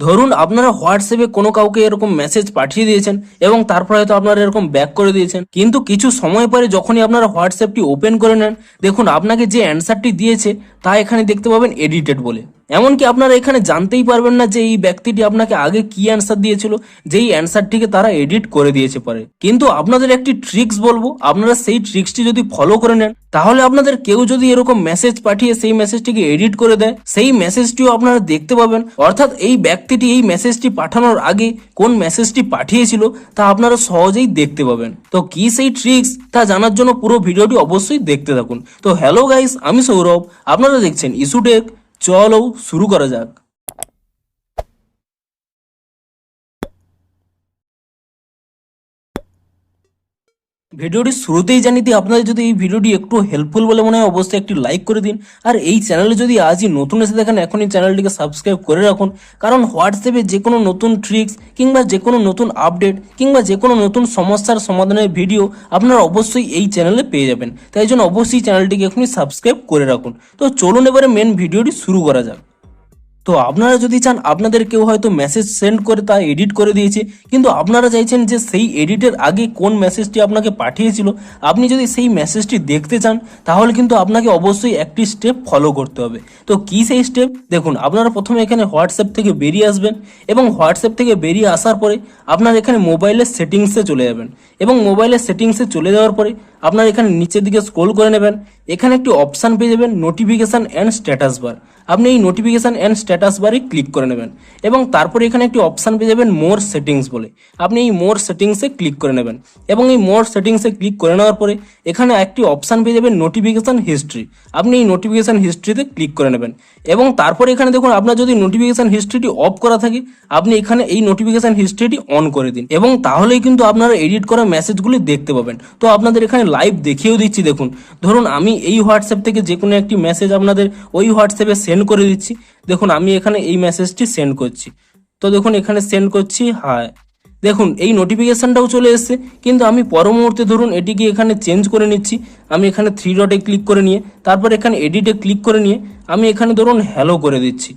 ধরুন আপনারা হোয়াটসঅ্যাপে কোনো কাউকে এরকম মেসেজ পাঠিয়ে দিয়েছেন এবং তারপরে হয়তো আপনারা এরকম ব্যাক করে দিয়েছেন, কিন্তু কিছু সময় পরে যখনই আপনারা হোয়াটসঅ্যাপটি ওপেন করে নেন, দেখুন আপনাকে যে অ্যান্সারটি দিয়েছে তা এখানে দেখতে পাবেন এডিটেড বলে। এমনকি আপনারা এখানে জানতেই পারবেন না যে এই ব্যক্তিটি আপনাকে আগে কি অ্যান্সার দিয়েছিল, যেই অ্যান্সারটিকে তারা এডিট করে দিয়েছে পরে। কিন্তু আপনাদের একটি ট্রিক্স বলবো, আপনারা সেই ট্রিক্সটি যদি ফলো করে নেন তাহলে আপনাদের কেউ যদি এরকম মেসেজ পাঠিয়ে সেই মেসেজটিকে এডিট করে দেয়, সেই মেসেজটিও আপনারা দেখতে পাবেন। অর্থাৎ এই ব্যক্তিটি এই মেসেজটি পাঠানোর আগে কোন মেসেজটি পাঠিয়েছিল তা আপনারা সহজেই দেখতে পাবেন। তো কি সেই ট্রিক্স তা জানার জন্য পুরো ভিডিওটি অবশ্যই দেখতে থাকুন। তো হ্যালো গাইস, আমি সৌরভ, আপনারা দেখছেন ইস্যুটেক। চলো শুরু করা যাক। ভিডিওটি শুরুতেই জানিয়ে দিই, আপনাদের যদি এই ভিডিওটি একটু হেল্পফুল বলে মনে হয় অবশ্যই একটি লাইক করে দিন। আর এই চ্যানেলে যদি আজই নতুন এসে দেখেন এখনই চ্যানেলটিকে সাবস্ক্রাইব করে রাখুন, কারণ হোয়াটসঅ্যাপে যে কোনো নতুন ট্রিক্স কিংবা যে কোনো নতুন আপডেট কিংবা যে কোনো নতুন সমস্যার সমাধানের ভিডিও আপনারা অবশ্যই এই চ্যানেলে পেয়ে যাবেন। তাই জন্য অবশ্যই চ্যানেলটিকে এখনই সাবস্ক্রাইব করে রাখুন। তো চলুন এবারে মেন ভিডিওটি শুরু করা যাক। তো আপনারা যদি চান, আপনাদের কেউ হয়তো মেসেজ সেন্ড করে তা এডিট করে দিয়েছে, কিন্তু আপনারা চাইছেন যে সেই এডিটের আগে কোন মেসেজটি আপনাকে পাঠিয়েছিল, আপনি যদি সেই মেসেজটি দেখতে চান তাহলে কিন্তু আপনাকে অবশ্যই একটি স্টেপ ফলো করতে হবে। তো কি সেই স্টেপ? দেখুন, আপনারা প্রথমে এখানে হোয়াটসঅ্যাপ থেকে বেরিয়ে আসবেন এবং হোয়াটসঅ্যাপ থেকে বেরিয়ে আসার পরে আপনার এখানে মোবাইলের সেটিংসে চলে যাবেন এবং মোবাইলের সেটিংসে চলে যাওয়ার পরে আপনার এখানে নিচের দিকে স্ক্রল করে নেবেন। এখানে একটি অপশান পেয়ে যাবেন নোটিফিকেশান অ্যান্ড স্ট্যাটাস বার। আপনি এই নোটিফিকেশান অ্যান্ড স্ট্যাটাস বারে ক্লিক করে নেবেন এবং তারপরে এখানে একটি অপশান পেয়ে যাবেন মোর সেটিংস বলে। আপনি এই মোর সেটিংসে ক্লিক করে নেবেন এবং এই মোর সেটিংসে ক্লিক করে নেওয়ার পরে এখানে একটি অপশান পেয়ে যাবেন নোটিফিকেশান হিস্ট্রি। আপনি এই নোটিফিকেশান হিস্ট্রিতে ক্লিক করে নেবেন এবং তারপরে এখানে দেখুন, আপনার যদি নোটিফিকেশান হিস্ট্রিটি অফ করা থাকে আপনি এখানে এই নোটিফিকেশান হিস্ট্রিটি অন করে দিন এবং তাহলেই কিন্তু আপনারা এডিট করা মেসেজগুলি দেখতে পাবেন। তো আপনাদের এখানে লাইভ দেখিয়েও দিচ্ছি। দেখুন, ধরুন আমি এই হোয়াটসঅ্যাপ থেকে যে কোনো একটি মেসেজ আপনাদের ওই হোয়াটসঅ্যাপে সেন্ড করে দিচ্ছি। দেখুন আমি এখানে এই মেসেজটি সেন্ড করছি। তো দেখুন এখানে সেন্ড করছি হাই। দেখুন এই নোটিফিকেশানটাও চলে এসেছে, কিন্তু আমি পর মুহূর্তে ধরুন এটিকে এখানে চেঞ্জ করে নিচ্ছি। আমি এখানে 3 ডটে ক্লিক করে নিয়ে তারপর এখানে এডিটে ক্লিক করে নিয়ে আমি এখানে ধরুন হ্যালো করে দিচ্ছি।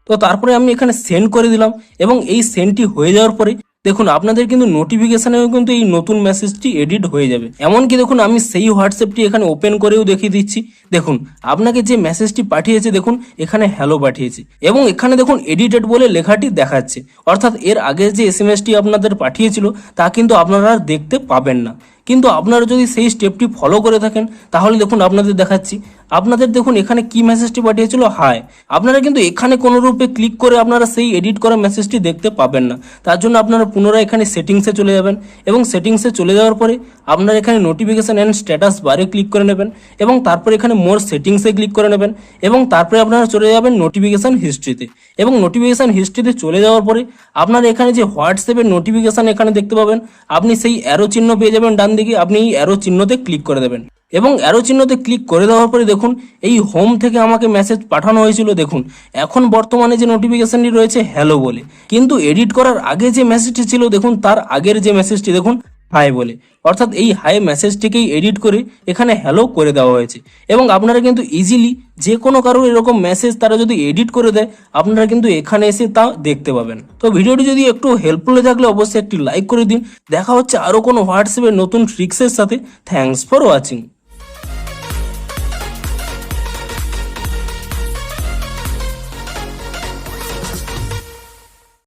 তো তারপরে আমি এখানে সেন্ড করে দিলাম এবং এই সেন্ডটি হয়ে যাওয়ার পরে দেখুন আপনাদের কিন্তু নোটিফিকেশানেও কিন্তু এই নতুন মেসেজটি এডিট হয়ে যাবে। এমনকি দেখুন আমি সেই হোয়াটসঅ্যাপটি এখানে ওপেন করেও দেখিয়ে দিচ্ছি। দেখুন আপনাকে যে মেসেজটি পাঠিয়েছে, দেখুন এখানে হ্যালো পাঠিয়েছে এবং এখানে দেখুন এডিটেড বলে লেখাটি দেখাচ্ছে। অর্থাৎ এর আগে যে এসএমএসটি আপনাদের পাঠিয়েছিল তা কিন্তু আপনারা আর দেখতে পাবেন না। কিন্তু আপনারা যদি সেই স্টেপটি ফলো করে থাকেন তাহলে দেখুন আপনাদের দেখাচ্ছি। আপনাদের দেখুন এখানে কি মেসেজটি পাঠিয়েছিল হাই। আপনারা কিন্তু এখানে কোনো রূপে ক্লিক করে আপনারা সেই এডিট করা মেসেজটি দেখতে পাবেন না। তার জন্য আপনারা পুনরায় এখানে সেটিংসে চলে যাবেন এবং সেটিংসে চলে যাওয়ার পরে আপনারা এখানে নোটিফিকেশান অ্যান্ড স্ট্যাটাস বারে ক্লিক করে নেবেন এবং তারপরে এখানে মোর সেটিংসে ক্লিক করে নেবেন এবং তারপরে আপনারা চলে যাবেন নোটিফিকেশান হিস্ট্রিতে এবং নোটিফিকেশান হিস্ট্রিতে চলে যাওয়ার পরে আপনারা এখানে যে হোয়াটসঅ্যাপের নোটিফিকেশান এখানে দেখতে পাবেন, আপনি সেই অ্যারো চিহ্ন পেয়ে যাবেন ডান দিকে। আপনি এই অ্যারো চিহ্নতে ক্লিক করে দেবেন এবং অ্যারো চিহ্নতে ক্লিক করে দেওয়ার পরে দেখুন এই হোম থেকে আমাকে মেসেজ পাঠানো হয়েছিল। দেখুন এখন বর্তমানে যে নোটিফিকেশানটি রয়েছে হ্যালো বলে, কিন্তু এডিট করার আগে যে মেসেজটি ছিল দেখুন তার আগের যে মেসেজটি দেখুন হাই বলে। অর্থাৎ এই হাই মেসেজটিকেই এডিট করে এখানে হ্যালো করে দেওয়া হয়েছে এবং আপনারা কিন্তু ইজিলি যে কোনো কারোর এরকম মেসেজ তারা যদি এডিট করে দেয় আপনারা কিন্তু এখানে এসে তা দেখতে পাবেন। তো ভিডিওটি যদি একটু হেল্পফুল হয়ে থাকলে অবশ্যই একটি লাইক করে দিন। দেখা হচ্ছে আরও কোনো হোয়াটসঅ্যাপের নতুন ট্রিক্সের সাথে। Thanks for watching.